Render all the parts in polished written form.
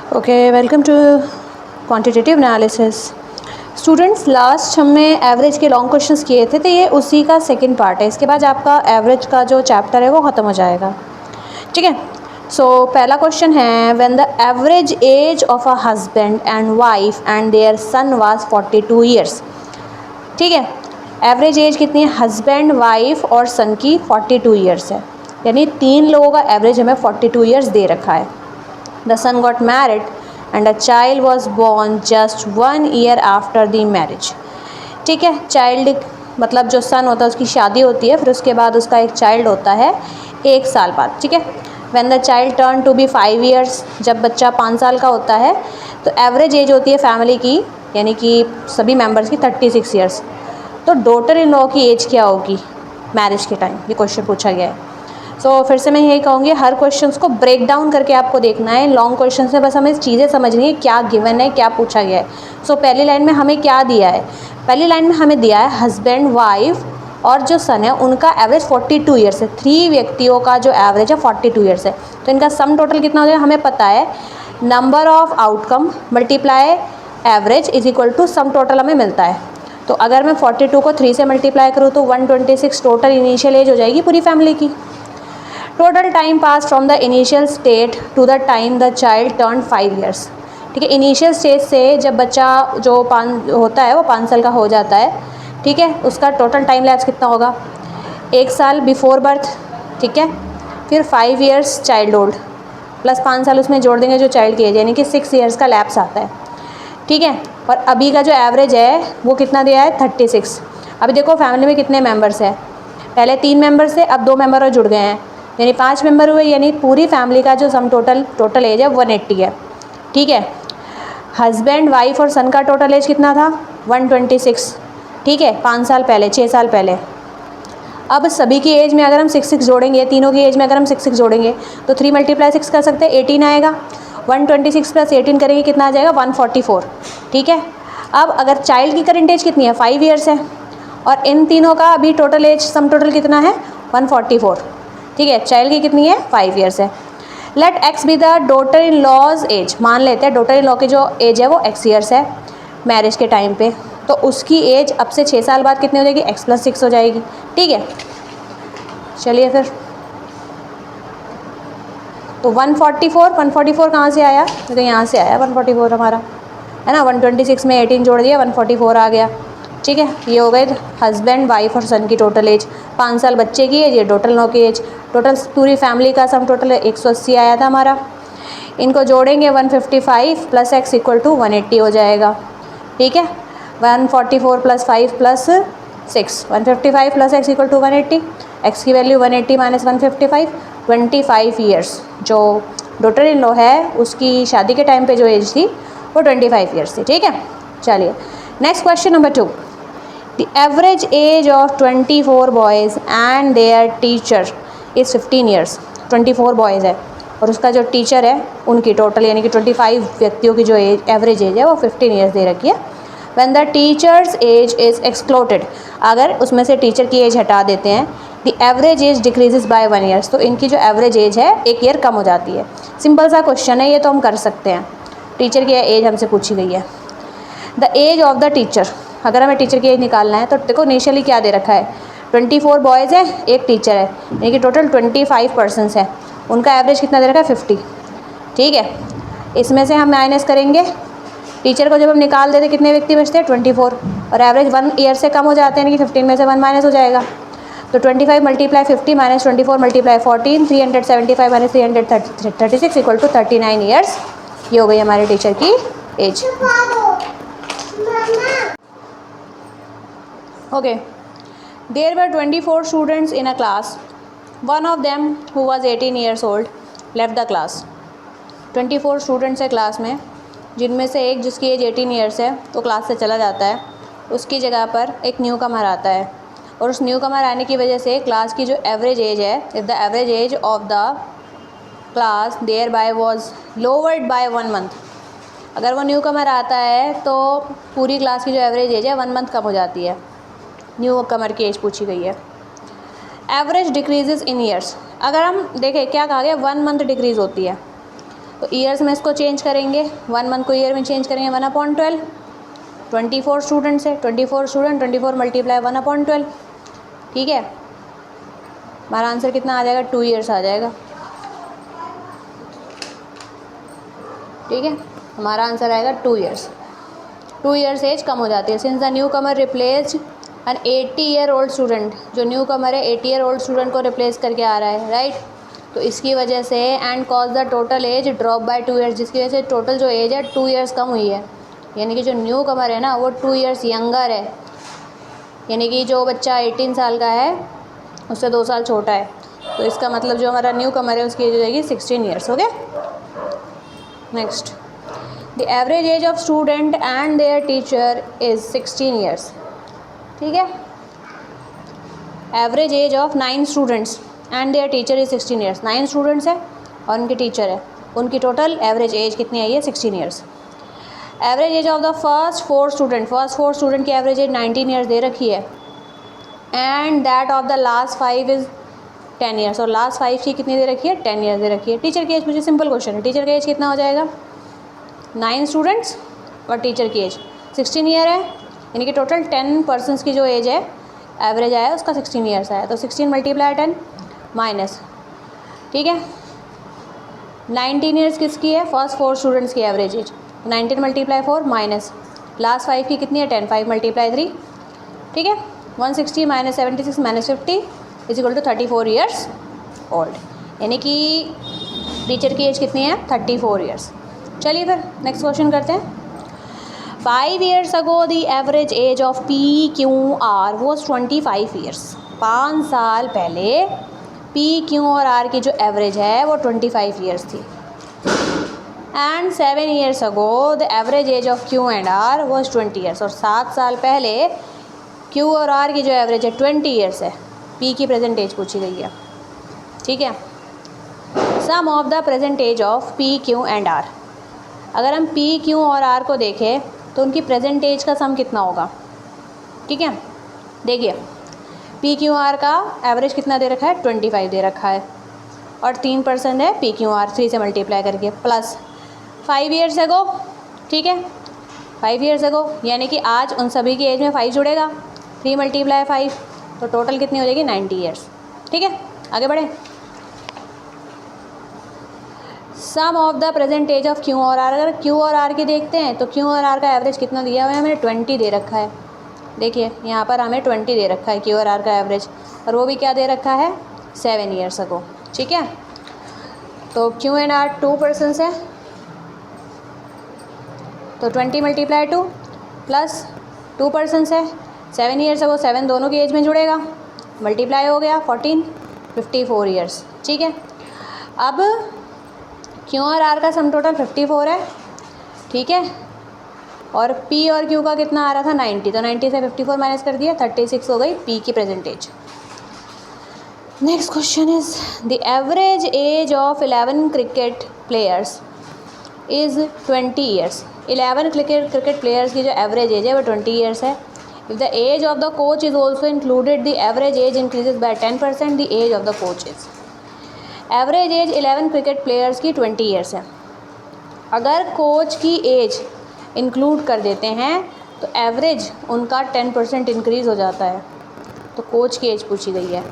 Okay, welcome to quantitative analysis. Students, last हमने average के long questions किए थे, तो ये उसी का सेकंड पार्ट है। इसके बाद आपका एवरेज का जो चैप्टर है वो ख़त्म हो जाएगा। ठीक है। सो पहला क्वेश्चन है, when the average age of a husband and wife and their son was 42 years. ठीक है, एवरेज एज कितनी है? हस्बैंड, वाइफ और सन की 42 ईयर्स है, यानी 3 लोगों का एवरेज हमें 42 ईयर्स दे रखा है। The son got married and a child was born just 1 year after the marriage. ठीक है, चाइल्ड मतलब जो सन होता है उसकी शादी होती है, फिर उसके बाद उसका एक चाइल्ड होता है 1 साल बाद। ठीक है, when the child turn to be 5 years, जब बच्चा 5 साल का होता है तो एवरेज एज होती है फैमिली की, यानी कि सभी मेम्बर्स की 36 ईयर्स। तो डॉटर इन लॉ की एज क्या होगी मैरिज के टाइम, ये क्वेश्चन पूछा गया है। सो फिर से मैं यही कहूँगी, हर क्वेश्चंस को ब्रेक डाउन करके आपको देखना है। लॉन्ग क्वेश्चन से बस हमें चीज़ें समझनी है, क्या गिवन है, क्या पूछा गया है। सो पहली लाइन में हमें क्या दिया है? पहली लाइन में हमें दिया है हस्बैंड, वाइफ और जो सन है उनका एवरेज 42 ईयर्स है। 3 व्यक्तियों का जो एवरेज है 42 ईयर्स है। तो इनका सम टोटल कितना हो जाएगा हमें पता है। Number of outcome multiply average is equal to sum total हमें मिलता है। तो अगर मैं 42 को 3 से मल्टीप्लाई करूँ तो 126 टोटल इनिशियल एज हो जाएगी पूरी फैमिली की। Total time pass from the initial state to the time the child turn 5 years. ठीक है, इनिशियल स्टेज से जब बच्चा जो 5 होता है वो 5 साल का हो जाता है, ठीक है, उसका टोटल टाइम लैप्स कितना होगा? 1 साल बिफोर बर्थ, ठीक है, फिर 5 ईयर्स चाइल्डहुड प्लस 5 साल उसमें जोड़ देंगे जो चाइल्ड की एज, यानी कि 6 ईयर्स का लैप्स आता है। ठीक है, और अभी का जो एवरेज है वो कितना दिया है? 36। अभी देखो फैमिली में कितने मेम्बर्स हैं, पहले 3 मेम्बर्स थे, अब 2 मेम्बर और जुड़ गए हैं, यानी 5 मेंबर हुए, यानी पूरी फैमिली का जो सम टोटल एज है 180 है। ठीक है, हस्बैंड, वाइफ और सन का टोटल एज कितना था? 126। ठीक है, 5 साल पहले, 6 साल पहले। अब सभी की एज में अगर हम 6 जोड़ेंगे, तीनों की एज में अगर हम 6 जोड़ेंगे तो 3 × 6 कर सकते हैं, 18 आएगा। 126 + 18 करेंगे कितना आ जाएगा? 144। ठीक है, अब अगर चाइल्ड की करंट एज कितनी है? 5 ईयर्स है, और इन तीनों का अभी टोटल एज सम टोटल कितना है? 144। ठीक है, चाइल्ड की कितनी है? 5 ईयर्स है। Let X be the daughter in law's age. मान लेते हैं डॉटर इन लॉ की जो एज है वो x ईयर्स है मैरिज के टाइम पे, तो उसकी एज अब से 6 साल बाद कितनी हो जाएगी? x + 6 हो जाएगी। ठीक है, चलिए फिर, तो 144 कहाँ से आया? तो यहाँ से आया 144 हमारा, है ना। 126 में 18 जोड़ दिया, 144 आ गया। ठीक है, ये हो गए हस्बैंड, वाइफ और सन की टोटल एज। 5 साल बच्चे की एज, ये टोटल 9 की एज। टोटल पूरी फैमिली का सम टोटल 180 आया था हमारा। इनको जोड़ेंगे 155 + x = 180 हो जाएगा। ठीक है, 144 + 5 + 6, 155 + x = 180। x की वैल्यू 180 - 155, 25 ईयर्स। जो डॉटर इन लॉ है उसकी शादी के टाइम पे जो एज थी वो 25 ईयर्स थी। ठीक है, चलिए next question number 2। The average age of 24 boys and there teacher is 15 years. 24 boys है और उसका जो टीचर है उनकी टोटल यानी कि 25 व्यक्तियों की जो एज एवरेज एज है वो 15 ईयर्स दे रखी है। When the teacher's age is excluded, अगर उसमें से टीचर की एज हटा देते हैं, the average age decreases by 1 years, तो इनकी जो एवरेज एज है 1 ईयर कम हो जाती है। सिंपल सा क्वेश्चन है ये, तो हम कर सकते हैं। टीचर की एज हमसे पूछी गई है। The age of the teacher, अगर हमें टीचर की एज निकालना है तो देखो इनिशियली क्या दे रखा है? 24 बॉयज़ है, एक टीचर है, यानी कि टोटल 25 पर्सनस है। उनका एवरेज कितना दे रखा है? 50। ठीक है, इसमें से हम माइनस करेंगे, टीचर को जब हम निकाल देते कितने व्यक्ति बचते हैं? 24, और एवरेज 1 ईयर से कम हो जाते हैं, यानी कि 15 में से 1 माइनस हो जाएगा। तो 25 × 50 - 24 × 14, 375 - 336 = 39 ईयर्स। ये हो गई हमारे टीचर की as. Okay, there were 24 students in a class. One of them, who was 18 years old, left the class. 24 students है क्लास में, जिनमें से एक जिसकी एज 18 ईयर्स है तो क्लास से चला जाता है। उसकी जगह पर एक न्यू कमर आता है, और उस न्यू कमर आने की वजह से क्लास की जो एवरेज एज है, if the average age of the class thereby was lowered by 1 month, अगर वो न्यू कमर आता है तो पूरी क्लास की जो एवरेज एज है 1 मंथ कम हो जाती है। न्यू कमर की एज पूछी गई है। एवरेज डिक्रीजेज इन ईयर्स, अगर हम देखें क्या कहा गया? 1 मंथ डिक्रीज़ होती है। तो ईयर्स में इसको चेंज करेंगे, 1 मंथ को ईयर में चेंज करेंगे 1/12, 24 स्टूडेंट्स है, 24 स्टूडेंट, 24 मल्टीप्लाई 1/12, ठीक है। हमारा आंसर कितना आ जाएगा, 2 ईयर्स आ जाएगा, ठीक है। हमारा आंसर आएगा 2 ईयर्स। 2 ईयर्स एज कम हो जाती है। Since the newcomer replaced an 80-year-old student, जो न्यू कमर है 80-year-old स्टूडेंट को रिप्लेस करके आ रहा है, राइट। तो इसकी वजह से and cause the total age drop by 2 years, जिसकी वजह से टोटल जो एज है 2 ईयर्स कम हुई है। यानी कि जो न्यू कमर है ना वो 2 ईयर्स यंगर है, यानी कि जो बच्चा 18 साल का है उससे 2 साल छोटा है। तो इसका मतलब जो हमारा न्यू कमर है उसकी एज हो जाएगी 16 years. Okay, next, the average age of student and there teacher is 16 years, ठीक है। Average age of 9 students and there teacher is 16 years. 9 students है और उनके टीचर है, उनकी टोटल एवरेज एज कितनी आई है, 16 years. Average age of the first 4 student की एवरेज एज 19 ईयर्स दे रखी है, and that of the last 5 is 10 years, और लास्ट 5 की कितनी दे रखी है, 10 ईयर्स दे रखी है। टीचर की एज, मुझे सिंपल क्वेश्चन है, टीचर का एज कितना हो जाएगा, 9 स्टूडेंट्स और टीचर की एज 16 ईयर है, यानी कि टोटल 10 पर्सनस की जो एज है एवरेज आया उसका 16 ईयर्स आया। तो 16 मल्टीप्लाई 10 माइनस, ठीक है। 19 ईयर्स किसकी है, फर्स्ट 4 स्टूडेंट्स की average age, 19 multiply 4 minus last 5 की कितनी है, 10, 5 मल्टीप्लाई 3, ठीक है। 160 minus 76 minus 50 is equal to 34 years old, यानी कि टीचर की एज कितनी है, 34 ईयर्स। चलिए फिर नेक्स्ट क्वेश्चन करते हैं। 5 years ago the average age of PQR was 25 years। 5 साल पहले PQ और R की जो एवरेज है वो 25 ईयर्स थी। And 7 years ago the average age of Q and R was 20 years। और 7 साल पहले Q और R की जो एवरेज है 20 ईयर्स है। P की प्रेजेंट एज पूछी गई है, ठीक है। Sum of the present age of PQ and R। अगर हम PQ और R को देखें तो उनकी प्रेजेंट एज का सम कितना होगा, ठीक है। देखिए PQR का एवरेज कितना दे रखा है, 25 दे रखा है, और 3% है PQR 3 से मल्टीप्लाई करके, प्लस 5 ईयर्स एगो, ठीक है। 5 ईयर्स एगो यानी कि आज उन सभी की एज में 5 जुड़ेगा, 3 मल्टीप्लाई 5, तो टोटल कितनी हो जाएगी, 90 ईयर्स, ठीक है। आगे बढ़े। Sum of the present age of Q और R। अगर Q और R की देखते हैं तो Q और R का एवरेज कितना दिया हुआ है, हमें 20 दे रखा है। देखिए यहाँ पर हमें 20 दे रखा है Q और R का एवरेज, और वो भी क्या दे रखा है, 7 ईयर्स अगो, ठीक है। तो Q एंड R 2 पर्सन्स है, तो 20 मल्टीप्लाई 2 प्लस 2 पर्सन्स है, 7 ईयर्स अगो, 7 दोनों की एज में जुड़ेगा, मल्टीप्लाई हो गया 14, 54 ईयर्स, ठीक है। अब Q और R का सम टोटल 54 है, ठीक है, और P और Q का कितना आ रहा था, 90, तो 90 से 54 माइनस कर दिया, 36 हो गई P की present age. Next question is the average age of 11 cricket players is 20 years. 11 cricket players की जो एवरेज एज है वो 20 ईयर्स है। If the age of the coach is also included the average age increases by 10%, the age of the coach is. Average age 11 cricket players की 20 years है। अगर coach की as include कर देते हैं तो एवरेज उनका 10% इंक्रीज़ हो जाता है। तो कोच की एज पूछी गई है।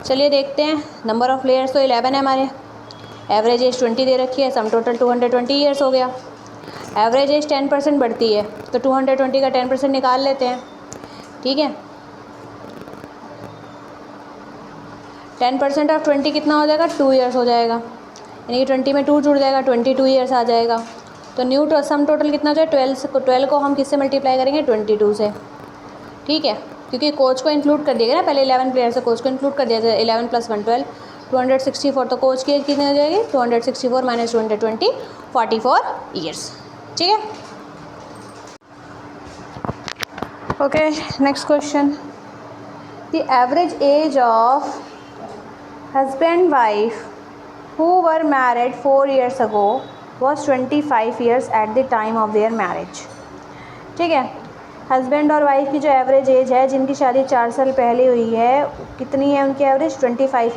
चलिए देखते हैं। नंबर ऑफ़ प्लेयर्स तो 11 है हमारे, एवरेज एज 20 दे रखी है, सम टोटल 220 ईयर्स हो गया। एवरेज एज 10% बढ़ती है तो 220 का 10% निकाल लेते हैं, ठीक है। 10% ऑफ 20 कितना हो जाएगा, 2 ईयर्स हो जाएगा, यानी कि 20 में 2 जुड़ जाएगा, 22 ईयर्स आ जाएगा। तो न्यू सम टोटल कितना हो जाएगा, 12 को हम किससे मल्टीप्लाई करेंगे, 22 से, ठीक है, क्योंकि कोच को इंक्लूड कर दिया गया ना, पहले 11 प्लेयर से कोच को इंक्लूड कर दिया जाए, 11 + 1 12, 264। तो कोच की एज कितनी हो जाएगी, 264 माइनस 220, 44 ईयर्स, ठीक है। Okay, next question. The average age of husband wife who were married 4 years ago was 25 years at the time of their marriage, ठीक है। हस्बैंड और वाइफ की जो एवरेज एज है, जिनकी शादी 4 साल पहले हुई है, कितनी है उनकी एवरेज, 25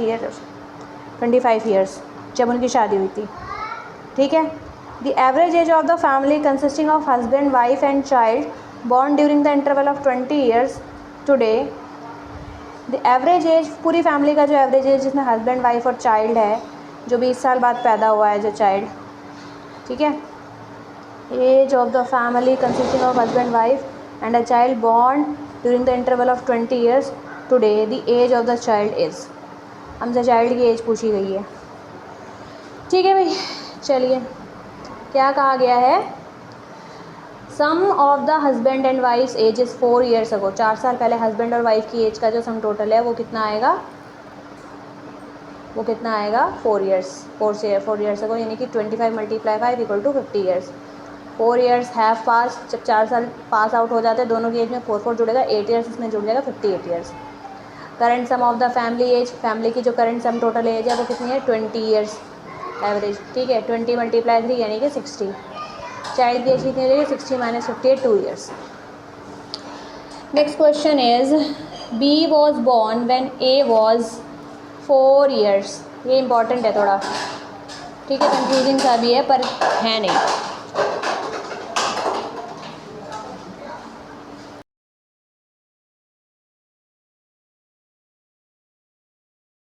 ईयर्स जब उनकी शादी हुई थी, ठीक है। The average age of the family consisting of husband, wife and child born during the interval of 20 years today. The average as, पूरी फैमिली का जो एवरेज एज जिसमें हस्बैंड, वाइफ और चाइल्ड है, जो 20 साल बाद पैदा हुआ है जो चाइल्ड, ठीक है। Age of the family consisting of husband, wife and a child born during the interval of 20 years today, the age of the child is. हमसे चाइल्ड की एज पूछी गई है, ठीक है भाई। चलिए, क्या कहा गया है, sum of the husband and wife age is 4 years ago. 4 साल पहले हस्बैंड और वाइफ की एज का जो सम टोटल है वो कितना आएगा, वो कितना आएगा 4 ईयर्स। 4 ईयर्स अगो, यानी कि 25 multiply 5 equal to 50 years. 4 years have pass, जब 4 साल पास आउट हो जाते हैं दोनों की एज में 4 जुड़ेगा, 8 ईयर्स इसमें जुड़ जाएगा, 58 years. Current sum of the family age, family की जो करंट सम टोटल एज है वो कितनी है, 20 ईयर्स एवरेज, ठीक है। 20 मल्टीप्लाई 3 यानी कि 60। चाइल्ड की एज कितनी हो जाएगी, 60 minus 58, 2 years. Next question is, B was born when A was 4 years. ये इंपॉर्टेंट है थोड़ा, ठीक है, कंफ्यूजिंग सा भी है पर है नहीं।